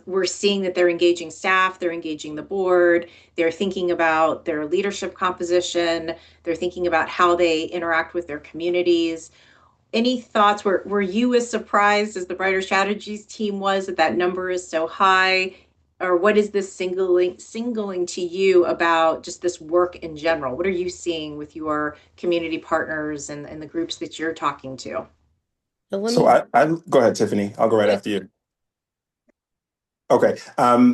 [SPEAKER 1] We're seeing that they're engaging staff, they're engaging the board, they're thinking about their leadership composition, they're thinking about how they interact with their communities. Any thoughts? Were you as surprised as the Brighter Strategies team was that that number is so high? Or what is this singling to you about just this work in general? What are you seeing with your community partners and the groups that you're talking to?
[SPEAKER 6] So let
[SPEAKER 4] So
[SPEAKER 6] me,
[SPEAKER 4] I go ahead, Tiffany. I'll go right
[SPEAKER 6] yeah,
[SPEAKER 4] after you. Okay.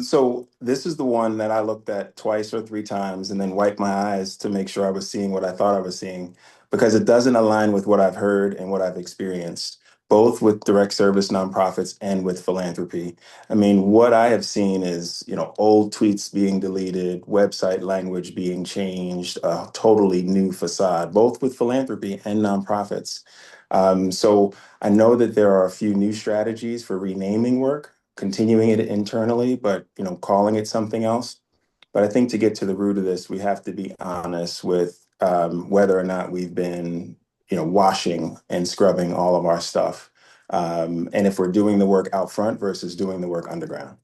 [SPEAKER 4] So this is the one that I looked at twice or three times and then wiped my eyes to make sure I was seeing what I thought I was seeing because it doesn't align with what I've heard and what I've experienced, both with direct service nonprofits and with philanthropy. I mean, what I have seen is, old tweets being deleted, website language being changed, a totally new facade, both with philanthropy and nonprofits. So I know that there are a few new strategies for renaming work, continuing it internally, but calling it something else. But I think to get to the root of this, we have to be honest with whether or not we've been, washing and scrubbing all of our stuff, and if we're doing the work out front versus doing the work underground.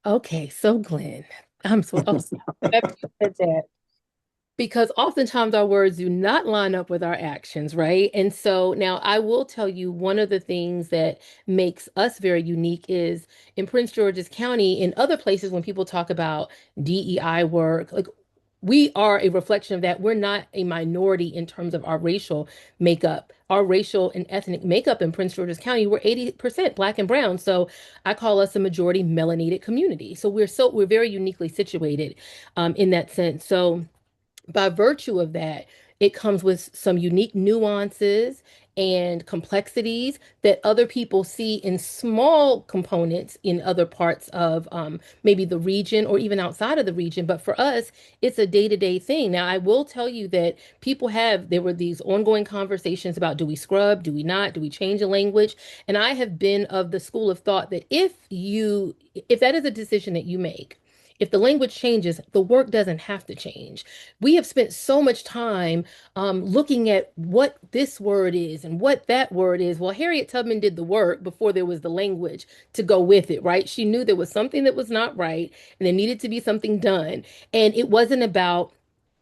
[SPEAKER 6] okay, so Glenn, I'm so happy you said that. Because oftentimes our words do not line up with our actions, right? And so now I will tell you one of the things that makes us very unique is in Prince George's County, in other places, when people talk about DEI work, like we are a reflection of that. We're not a minority in terms of our racial makeup. Our racial and ethnic makeup in Prince George's County, we're 80% Black and brown. So I call us a majority melanated community. So we're very uniquely situated in that sense. So by virtue of that, it comes with some unique nuances and complexities that other people see in small components in other parts of maybe the region or even outside of the region. But for us, it's a day-to-day thing. Now, I will tell you that there were these ongoing conversations about, do we scrub, do we not, do we change the language? And I have been of the school of thought that if that is a decision that you make, if the language changes, the work doesn't have to change. We have spent so much time looking at what this word is and what that word is. Well, Harriet Tubman did the work before there was the language to go with it, right? She knew there was something that was not right and there needed to be something done. And it wasn't about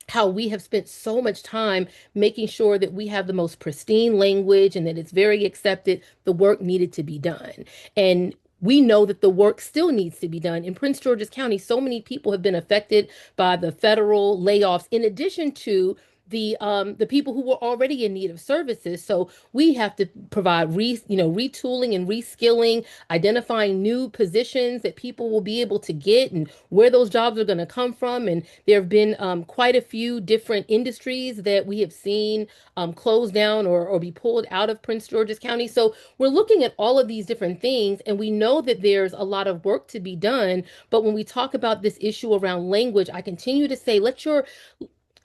[SPEAKER 6] how we have spent so much time making sure that we have the most pristine language and that it's very accepted. The work needed to be done. And we know that the work still needs to be done. In Prince George's County, so many people have been affected by the federal layoffs, in addition to the people who were already in need of services. So we have to provide retooling and reskilling, identifying new positions that people will be able to get and where those jobs are going to come from. And there have been quite a few different industries that we have seen close down or be pulled out of Prince George's County. So we're looking at all of these different things, and we know that there's a lot of work to be done. But when we talk about this issue around language, I continue to say,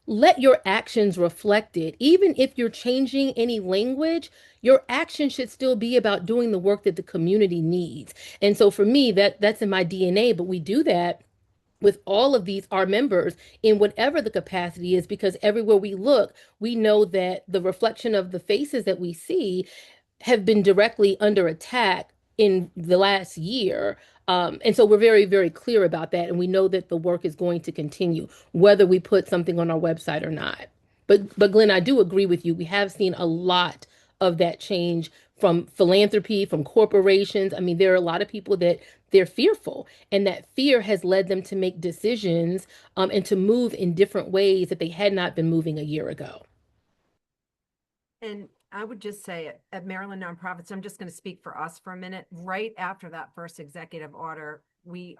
[SPEAKER 6] let your actions reflect it. Even if you're changing any language, your action should still be about doing the work that the community needs. And so for me, that's in my DNA, but we do that with all of these our members in whatever the capacity is, because everywhere we look, we know that the reflection of the faces that we see have been directly under attack in the last year. And so we're very, very clear about that. And we know that the work is going to continue, whether we put something on our website or not. But Glenn, I do agree with you. We have seen a lot of that change from philanthropy, from corporations. I mean, there are a lot of people that they're fearful, and that fear has led them to make decisions and to move in different ways that they had not been moving a year ago.
[SPEAKER 3] And I would just say at Maryland Nonprofits, I'm just going to speak for us for a minute. Right after that first executive order,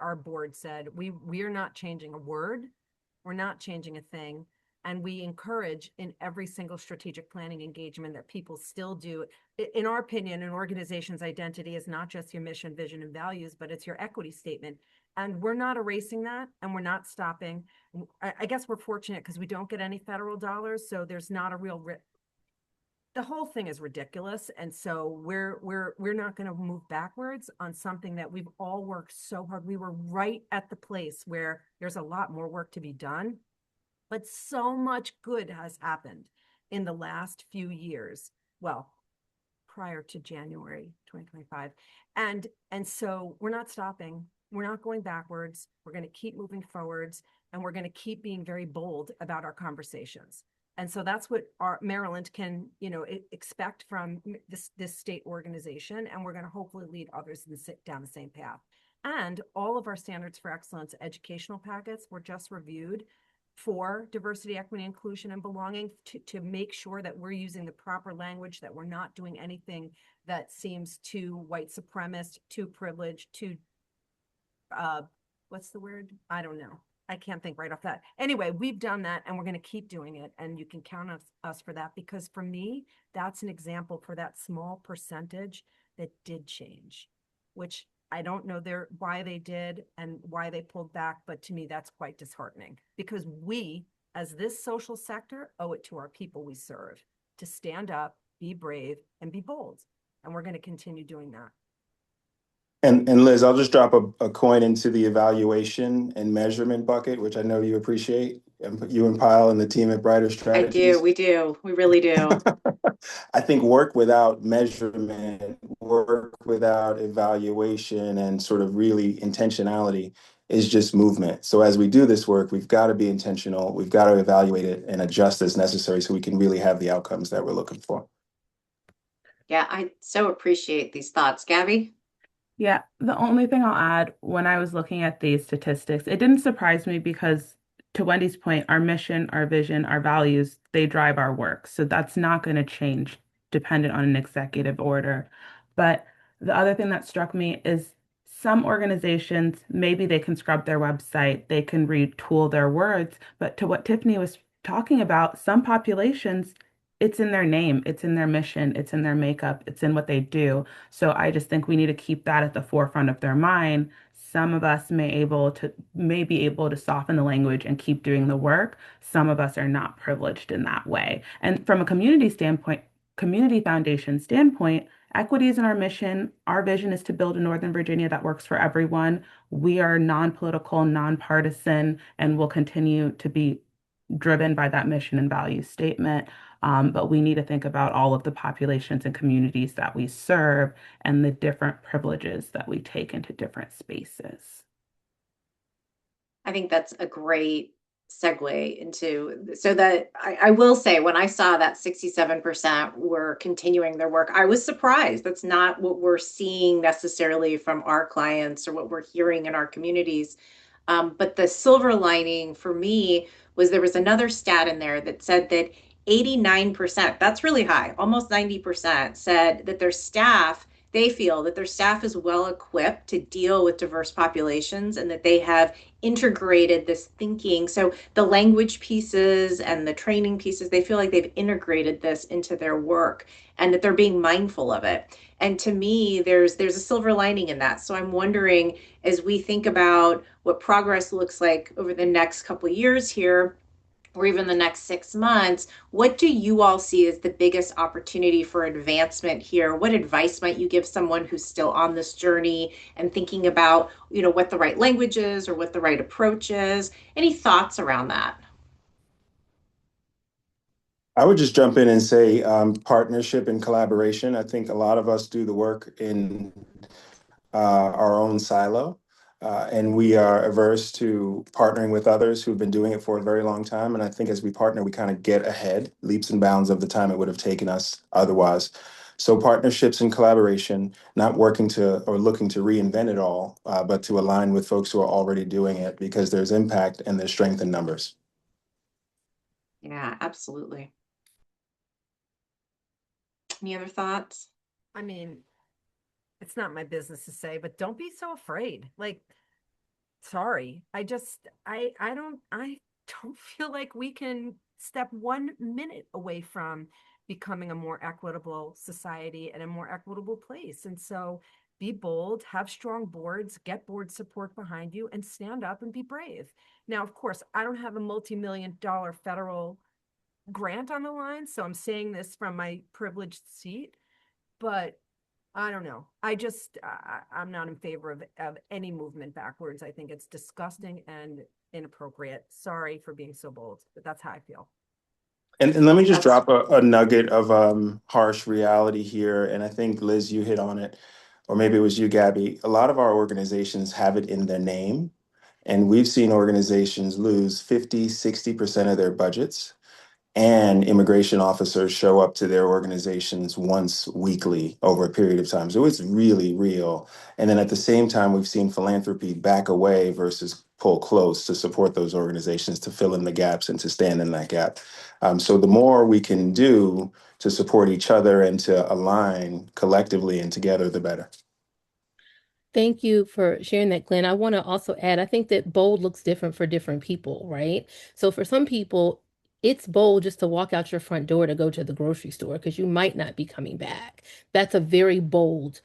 [SPEAKER 3] our board said, we are not changing a word. We're not changing a thing. And we encourage in every single strategic planning engagement that people still do. In our opinion, an organization's identity is not just your mission, vision, and values, but it's your equity statement. And we're not erasing that, and we're not stopping. I guess we're fortunate because we don't get any federal dollars, so there's not a real the whole thing is ridiculous. And so we're not going to move backwards on something that we've all worked so hard. We were right at the place where there's a lot more work to be done, but so much good has happened in the last few years. Well, prior to January 2025. And so we're not stopping. We're not going backwards. We're going to keep moving forwards, and we're going to keep being very bold about our conversations. And so that's what our Maryland can, expect from this state organization. And we're going to hopefully lead others down the same path. And all of our standards for excellence educational packets were just reviewed for diversity, equity, inclusion, and belonging to make sure that we're using the proper language, that we're not doing anything that seems too white supremacist, too privileged, too, what's the word? I don't know. I can't think right off that. Anyway, we've done that, and we're going to keep doing it. And you can count on us for that, because for me, that's an example for that small percentage that did change, which I don't know why they did and why they pulled back. But to me, that's quite disheartening, because we, as this social sector, owe it to our people we serve to stand up, be brave, and be bold. And we're going to continue doing that.
[SPEAKER 4] And Liz, I'll just drop a coin into the evaluation and measurement bucket, which I know you appreciate. And you and Pyle and the team at Brighter Strategies.
[SPEAKER 1] We do. We really do.
[SPEAKER 4] I think work without measurement, work without evaluation, and sort of really intentionality is just movement. So as we do this work, we've got to be intentional. We've got to evaluate it and adjust as necessary so we can really have the outcomes that we're looking for.
[SPEAKER 1] Yeah, I so appreciate these thoughts. Gabby?
[SPEAKER 5] Yeah, the only thing I'll add, when I was looking at these statistics, it didn't surprise me because, to Wendy's point, our mission, our vision, our values, they drive our work. So that's not going to change dependent on an executive order. But the other thing that struck me is some organizations, maybe they can scrub their website, they can retool their words. But to what Tiffany was talking about, some populations, it's in their name, it's in their mission, it's in their makeup, it's in what they do. So I just think we need to keep that at the forefront of their mind. Some of us may be able to soften the language and keep doing the work. Some of us are not privileged in that way. And from a community standpoint, community foundation standpoint, equity is in our mission. Our vision is to build a Northern Virginia that works for everyone. We are non-political, nonpartisan, and will continue to be driven by that mission and value statement. But we need to think about all of the populations and communities that we serve and the different privileges that we take into different spaces.
[SPEAKER 1] I think that's a great segue into, so that I will say, when I saw that 67% were continuing their work, I was surprised. That's not what we're seeing necessarily from our clients or what we're hearing in our communities. But the silver lining for me was there was another stat in there that said that 89%, that's really high, almost 90%, said that their staff, they feel that their staff is well equipped to deal with diverse populations and that they have integrated this thinking. So the language pieces and the training pieces, they feel like they've integrated this into their work and that they're being mindful of it. And to me, there's a silver lining in that. So I'm wondering, as we think about what progress looks like over the next couple of years here, or even the next 6 months, what do you all see as the biggest opportunity for advancement here? What advice might you give someone who's still on this journey and thinking about, what the right language is or what the right approach is? Any thoughts around that?
[SPEAKER 4] I would just jump in and say partnership and collaboration. I think a lot of us do the work in our own silo, and we are averse to partnering with others who've been doing it for a very long time. And I think as we partner, we kind of get ahead, leaps and bounds of the time it would have taken us otherwise. So partnerships and collaboration, not working to or looking to reinvent it all, but to align with folks who are already doing it because there's impact and there's strength in numbers.
[SPEAKER 1] Yeah, absolutely. Any other thoughts?
[SPEAKER 3] I mean, it's not my business to say, but don't be so afraid. Like, sorry. I don't feel like we can step 1 minute away from becoming a more equitable society and a more equitable place. And so be bold, have strong boards, get board support behind you, and stand up and be brave. Now, of course, I don't have a multi-million-dollar federal grant on the line, so I'm saying this from my privileged seat, but I don't know. I'm not in favor of any movement backwards. I think it's disgusting and inappropriate. Sorry for being so bold, but that's how I feel.
[SPEAKER 4] And let me just
[SPEAKER 1] That's
[SPEAKER 4] drop a nugget of harsh reality here. And I think, Liz, you hit on it, or maybe it was you, Gabby. A lot of our organizations have it in their name. And we've seen organizations lose 50, 60% of their budgets, and immigration officers show up to their organizations once weekly over a period of time. So it's really real. And then at the same time, we've seen philanthropy back away versus pull close to support those organizations to fill in the gaps and to stand in that gap. So the more we can do to support each other and to align collectively and together, the better.
[SPEAKER 6] Thank you for sharing that, Glenn. I want to also add, I think that bold looks different for different people, right? So for some people, it's bold just to walk out your front door to go to the grocery store because you might not be coming back. That's a very bold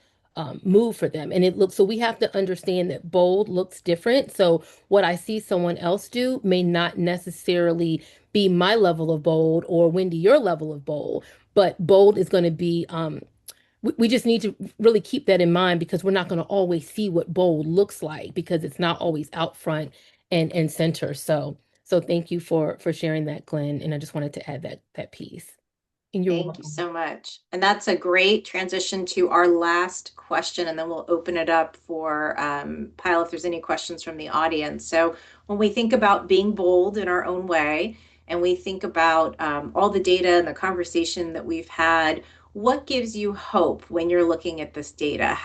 [SPEAKER 6] move for them. And it looks, so we have to understand that bold looks different. So what I see someone else do may not necessarily be my level of bold or Wendy, your level of bold, but bold is going to be we just need to really keep that in mind because we're not going to always see what bold looks like because it's not always out front and center. So thank you for sharing that, Glenn. And I just wanted to add that piece. And you're
[SPEAKER 1] Thank you
[SPEAKER 6] welcome.
[SPEAKER 1] so much. And that's a great transition to our last question, and then we'll open it up for Pyle if there's any questions from the audience. So when we think about being bold in our own way, and we think about all the data and the conversation that we've had, what gives you hope when you're looking at this data?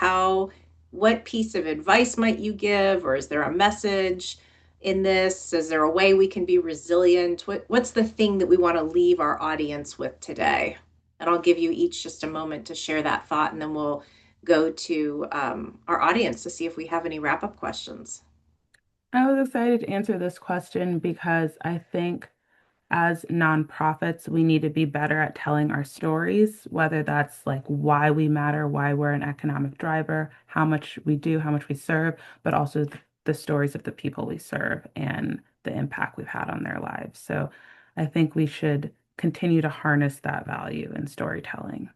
[SPEAKER 1] What piece of advice might you give, or is there a message in this? Is there a way we can be resilient? What's the thing that we want to leave our audience with today? And I'll give you each just a moment to share that thought, and then we'll go to our audience to see if we have any wrap-up questions.
[SPEAKER 5] I was excited to answer this question because I think as nonprofits, we need to be better at telling our stories, whether that's like why we matter, why we're an economic driver, how much we do, how much we serve, but also the stories of the people we serve and the impact we've had on their lives. So I think we should continue to harness that value in storytelling.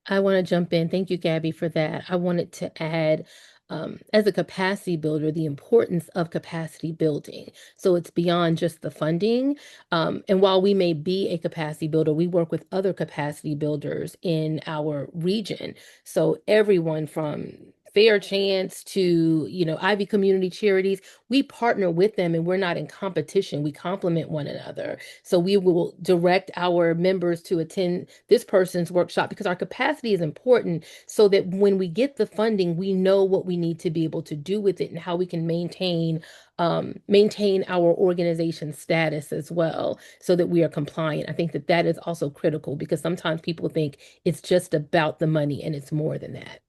[SPEAKER 6] I want to jump in. Thank you, Gabby, for that. I wanted to add, as a capacity builder, the importance of capacity building. So it's beyond just the funding. And while we may be a capacity builder, we work with other capacity builders in our region. So everyone from Fair Chance to, Ivy Community Charities, we partner with them and we're not in competition. We complement one another. So we will direct our members to attend this person's workshop because our capacity is important so that when we get the funding, we know what we need to be able to do with it and how we can maintain our organization status as well so that we are compliant. I think that that is also critical because sometimes people think it's just about the money and it's more than that.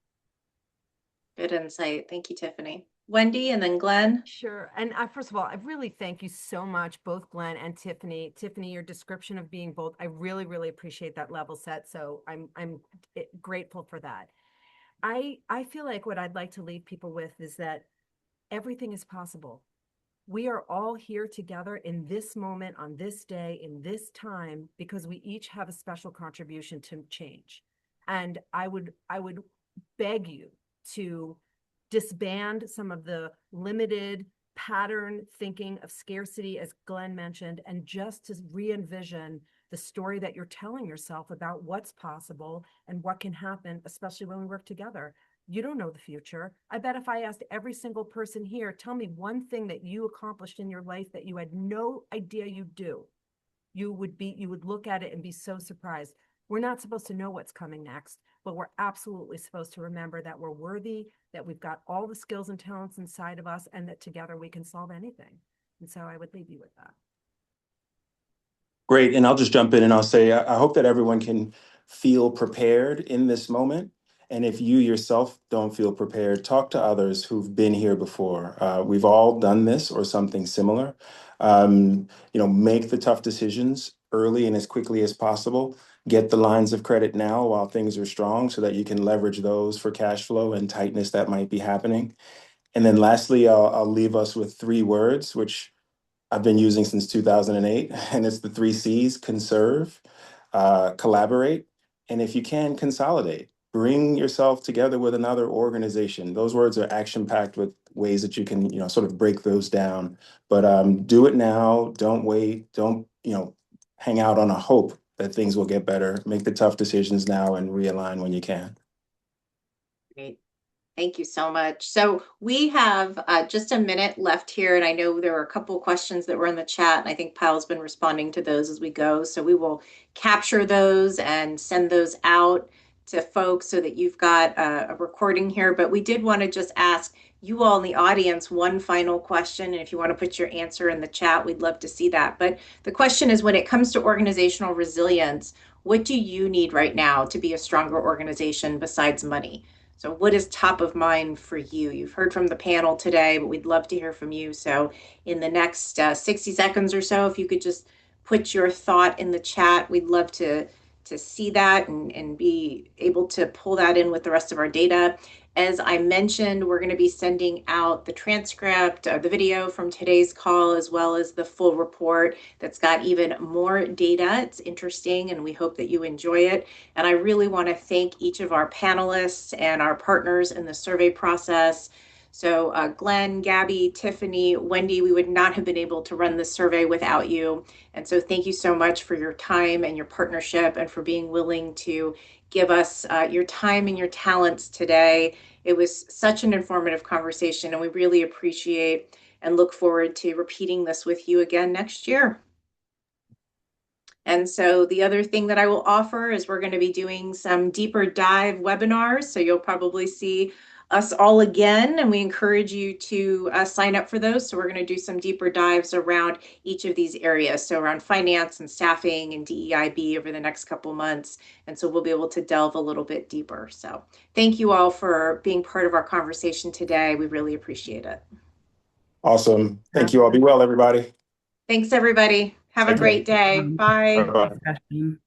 [SPEAKER 1] Good insight. Thank you, Tiffany. Wendy and then Glenn.
[SPEAKER 3] Sure. And first of all, I really thank you so much, both Glenn and Tiffany. Tiffany, your description of being both, I really, really appreciate that level set. So I'm grateful for that. I feel like what I'd like to leave people with is that everything is possible. We are all here together in this moment, on this day, in this time, because we each have a special contribution to change. And I would beg you to disband some of the limited pattern thinking of scarcity, as Glenn mentioned, and just to re-envision the story that you're telling yourself about what's possible and what can happen, especially when we work together. You don't know the future. I bet if I asked every single person here, tell me one thing that you accomplished in your life that you had no idea you'd do, you would look at it and be so surprised. We're not supposed to know what's coming next, but we're absolutely supposed to remember that we're worthy, that we've got all the skills and talents inside of us, and that together we can solve anything. And so I would leave you with that.
[SPEAKER 4] Great. And I'll just jump in and I'll say, I hope that everyone can feel prepared in this moment. And if you yourself don't feel prepared, talk to others who've been here before. We've all done this or something similar. Make the tough decisions early and as quickly as possible. Get the lines of credit now while things are strong so that you can leverage those for cash flow and tightness that might be happening. And then lastly, I'll leave us with 3 words, which I've been using since 2008, and it's the 3 C's: conserve, collaborate, and if you can, consolidate. Bring yourself together with another organization. Those words are action-packed with ways that you can, sort of break those down. But do it now. Don't wait. Don't, hang out on a hope that things will get better. Make the tough decisions now and realign when you can.
[SPEAKER 1] Great. Thank you so much. So we have just a minute left here, and I know there are a couple questions that were in the chat, and I think Pyle's been responding to those as we go. So we will capture those and send those out to folks so that you've got a recording here. But we did want to just ask you all in the audience one final question, and if you want to put your answer in the chat, we'd love to see that. But the question is, when it comes to organizational resilience, what do you need right now to be a stronger organization besides money? So what is top of mind for you? You've heard from the panel today, but we'd love to hear from you. So in the next 60 seconds or so, if you could just put your thought in the chat, we'd love to see that and be able to pull that in with the rest of our data. As I mentioned, we're going to be sending out the transcript, the video from today's call, as well as the full report that's got even more data. It's interesting, and we hope that you enjoy it. And I really want to thank each of our panelists and our partners in the survey process. So Glenn, Gabby, Tiffany, Wendy, we would not have been able to run this survey without you. And so thank you so much for your time and your partnership and for being willing to give us your time and your talents today. It was such an informative conversation, and we really appreciate and look forward to repeating this with you again next year. And so the other thing that I will offer is we're going to be doing some deeper dive webinars. So you'll probably see us all again, and we encourage you to sign up for those. So we're going to do some deeper dives around each of these areas. So around finance and staffing and DEIB over the next couple months. And so we'll be able to delve a little bit deeper. So thank you all for being part of our conversation today. We really appreciate it.
[SPEAKER 4] Awesome. Thank you all. Be well, everybody.
[SPEAKER 1] Thanks, everybody. Have a
[SPEAKER 4] Thank you.
[SPEAKER 1] great day. Bye.
[SPEAKER 4] Bye-bye.
[SPEAKER 5] Discussion.